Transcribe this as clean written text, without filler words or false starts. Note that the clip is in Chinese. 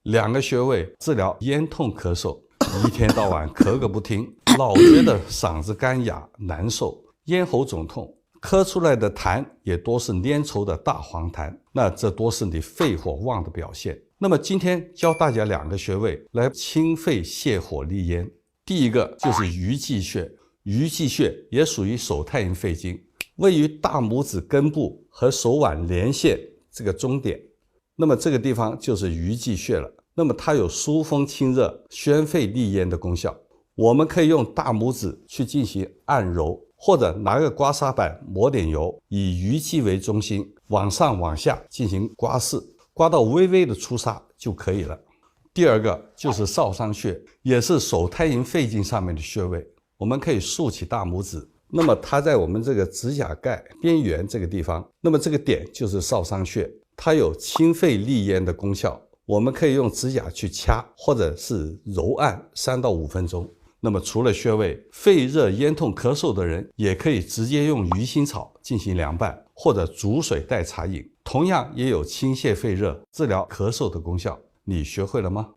2个穴位治疗咽痛咳嗽，一天到晚咳个不停，老觉得嗓子干哑难受，咽喉肿痛，咳出来的痰也多是粘稠的大黄痰，那这多是你肺火旺的表现。那么今天教大家2个穴位来清肺泻火利咽。第一个就是鱼际穴，鱼际穴也属于手太阴肺经，位于大拇指根部和手腕连线这个中点，那么这个地方就是鱼际穴了。那么它有疏风清热、宣肺利咽的功效。我们可以用大拇指去进行按揉，或者拿个刮痧板抹点油，以鱼际为中心往上往下进行刮拭，刮到微微的出痧就可以了。第二个就是少商穴，也是手太阴肺经上面的穴位。我们可以竖起大拇指，那么它在我们这个指甲盖边缘这个地方，那么这个点就是少商穴，它有清肺利咽的功效。我们可以用指甲去掐，或者是揉按3到5分钟。那么除了穴位，肺热咽痛咳嗽的人也可以直接用鱼腥草进行凉拌，或者煮水代茶饮，同样也有清泻肺热、治疗咳嗽的功效。你学会了吗？